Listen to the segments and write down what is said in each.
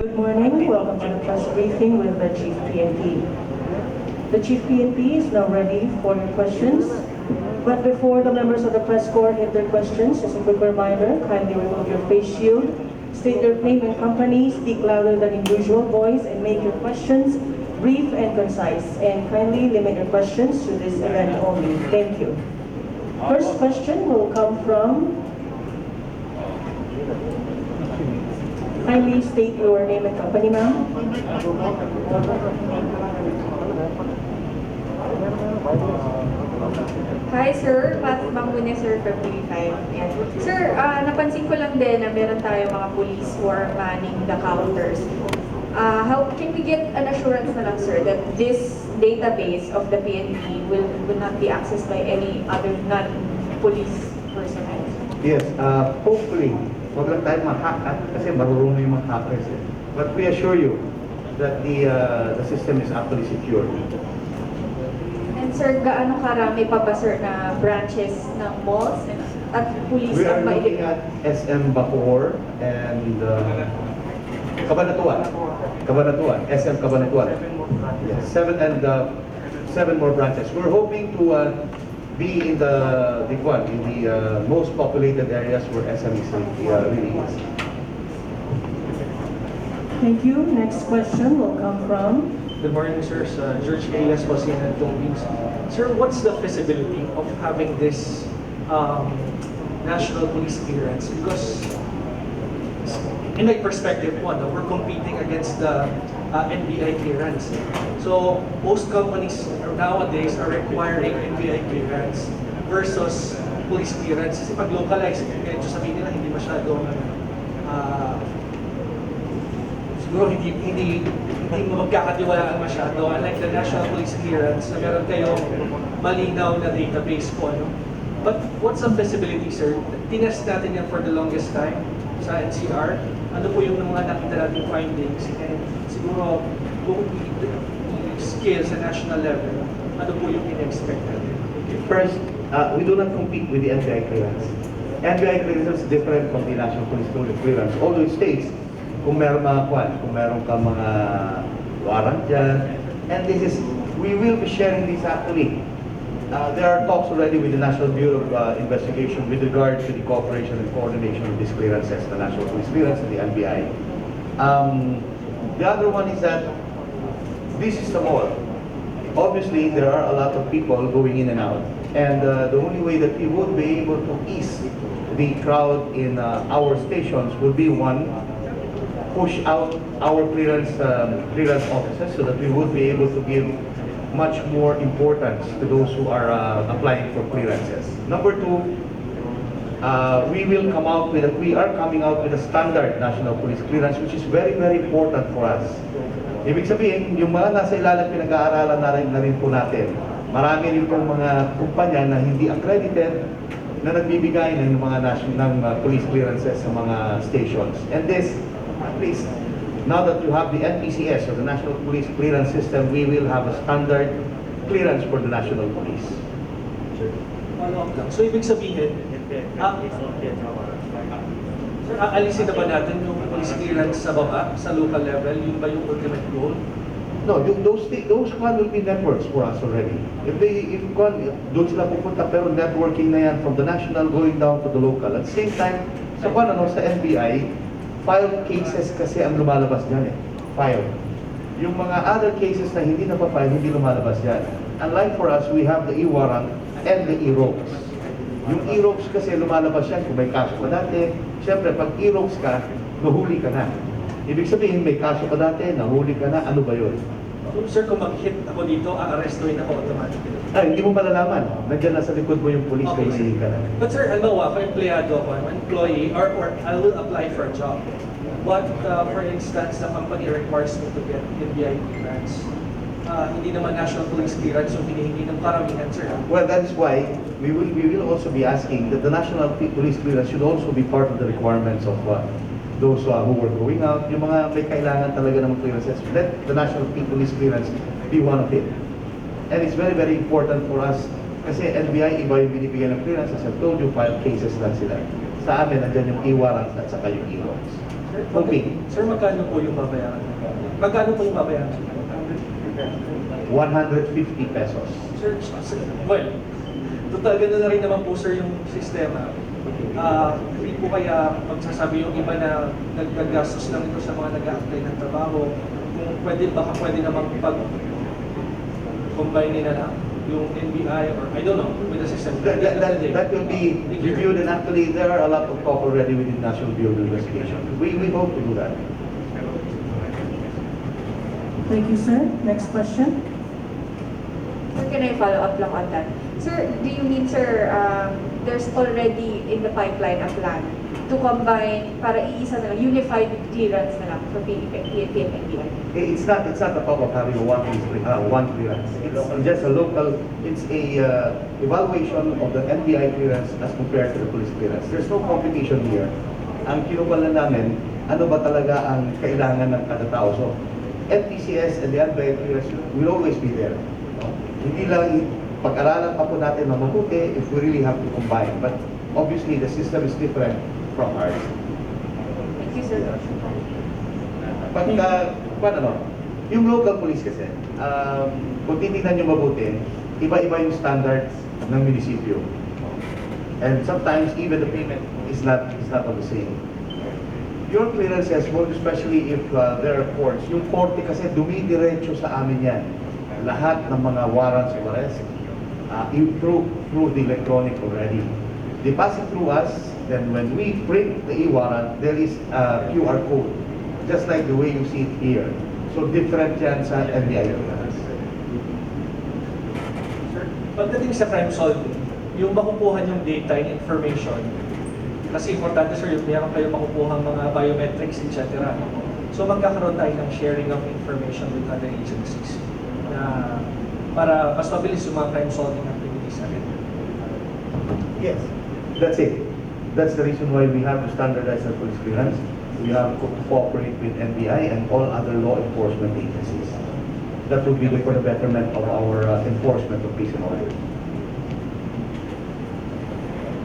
Good morning. Welcome to the press briefing with the Chief PNP. The Chief PNP is now ready for your questions. But before the members of the press corps hit their questions, just a quick reminder, kindly remove your face shield, state your name and company, speak louder than in usual voice, and make your questions brief and concise. And kindly limit your questions to this event only. Thank you. First question will come from... Kindly state your name and company, ma'am. Hi sir, Pat Bangune sir, February 5. Yan. Sir, napansin ko lang din na meron tayo mga police who are manning the counters. How can we get an assurance na lang sir that this database of the PNP will not be accessed by any other non-police personnel? Yes, hopefully, huwag lang tayo ma-hack kasi marurunong yung mga hackers. But we assure you that the system is actually secure. And sir, gaano karami pa ba sir na branches ng malls at police We are ang looking at SM Bacoor and Cabanatuan, SM Cabanatuan. Yes, 7 more branches. We're hoping to be in the most populated areas where SM is really is. Thank you. Next question will come from... Good morning, sir. George Elias po, CNN Philippines. Sir, what's the feasibility of having this national police clearance? Because in my perspective, we're competing against the NBI clearance. So most companies nowadays are requiring NBI clearance versus police clearance. Kasi pag localize, medyo sabihin nila hindi masyadong siguro hindi mo magkakatiwalaan masyado. Unlike the national police clearance na meron kayong malinaw na database po. No? But what's the feasibility, sir? Tinest natin yan for the longest time sa NCR. Ano po yung mga nakita nating findings? And siguro, kung scale sa national level, ano po yung in-expect natin? Okay. First, we do not compete with the NBI clearance. NBI clearance is different from the national police clearance. Although it states, kung meron ka mga warrant dyan, and we will be sharing this actually. There are talks already with the National Bureau of Investigation with regard to the cooperation and coordination of these clearances, the National Police Clearance and the NBI. The other one is that this is the mall. Obviously, there are a lot of people going in and out, and the only way that we would be able to ease the crowd in our stations would be one, push out our clearance officers so that we would be able to give much more importance to those who are applying for clearances. Number two, we are coming out with a standard national police clearance, which is very, very important for us. Ibig sabihin, yung mga nasa ilalim pinag-aaralan na rin po natin, marami rin pong mga kumpanya na hindi accredited na nagbibigay ng mga police clearances sa mga stations. And this, at least, now that you have the NPCS, or the National Police Clearance System, we will have a standard clearance for the National Police. So, ibig sabihin, aalisin na ba natin yung police clearance sa baba, sa local level? Yun ba yung ultimate goal? No, those one will be networks for us already. If doon sila pupunta, pero networking na yan from the national going down to the local. At the same time, sa NBI, filed cases kasi ang lumalabas dyan filed. Yung mga other cases na hindi napafile, hindi lumalabas dyan. Unlike for us, we have the e-warrant and the e-ropes. Yung e-ropes kasi lumalabas yan kung may kaso pa dati. Siyempre, pag e-ropes ka, nahuli ka na. Ibig sabihin, may kaso pa dati, nahuli ka na, ano ba yun? So, sir, kung mag-hit ako dito, a-arrestuin ako automatically. Hindi mo malalaman. Nandiyan na sa likod mo yung police, Okay. Hindi ka na. But sir, halimbawa, kung empleyado ako, I'm an employee, or I will apply for a job. But, for instance, the company requires me to get NBI clearance. Hindi naman national police clearance yung hinihingi ng karamihan, sir. Well, that is why we will also be asking that the national police clearance should also be part of the requirements of those who were going out. Yung mga may kailangan talaga ng clearances, let the national police clearance be one of it. And it's very, very important for us kasi NBI, iba yung binibigyan ng clearance. As I've told you, 5 cases lang sila. Sa amin, nandiyan yung e-warrants at saka yung e-logs. Sir, Sir, magkano po yung babayaran? Magkano po yung babayaran? 150 pesos. Sir, well, total gano'n na rin naman po sir yung sistema. Hindi po kaya magsasabi yung iba na naggastos lang ito sa mga nag-a-apply ng trabaho. Kung pwede, baka pwede namang pag-combine nila lang yung NBI or I don't know, with the system. That will be reviewed, and actually there are a lot of talk already within National Bureau of Investigation. We hope to do that. Thank you, sir. Next question. Sir, can I follow up lang on that? Sir, do you mean, sir, there's already in the pipeline a plan to combine para iisa na lang, unified clearance na lang for PNP and NBI? It's not the talk of having one clearance. It's just a local. It's a evaluation of the NBI clearance as compared to the police clearance. There's no competition here. Ang kinukuha namin, ano ba talaga ang kailangan ng kada tao? So, NPCS and the NBI clearance will always be there. No? Hindi lang pag-aralan pa po natin na mabuti if we really have to combine. But obviously, the system is different from ours. Thank you, sir. Yung local police kasi, kung titignan nyo mabuti, iba-iba yung standards ng munisipyo. And sometimes even the payment is not of the same. Your clearances, most especially if there are courts, yung korte kasi dumidiretso sa amin yan. Lahat ng mga warrants of arrest, through the electronic already. They pass it through us, then when we print the e-warrant, there is a QR code, just like the way you see it here. So different yan sa NBI. Pagdating sa crime solving, yung makukuha yung data and information, kasi importante sir, yung meron kayo makukuha mga biometrics, etc. So magkakaroon tayo ng sharing of information with other agencies na para mas mabilis yung mga crime solving activities natin. Yes, that's it. That's the reason why we have to standardize our police clearance. We have to cooperate with NBI and all other law enforcement agencies. That would be for the betterment of our enforcement of peace and order.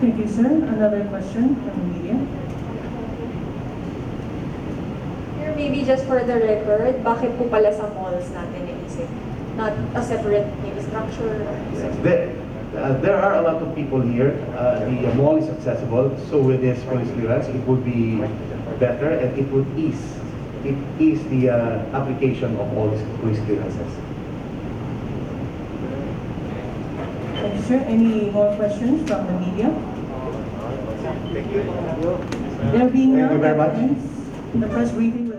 Thank you, sir. Another question from the media. Sir, maybe just for the record, bakit po pala sa malls natin naisip? Not a separate maybe structure? There are a lot of people here. The mall is accessible, so with this police clearance, it would be better and it would ease the application of all these police clearances. Thank you, sir. Any more questions from the media? Thank you. There being Thank none, you very much. the press briefing will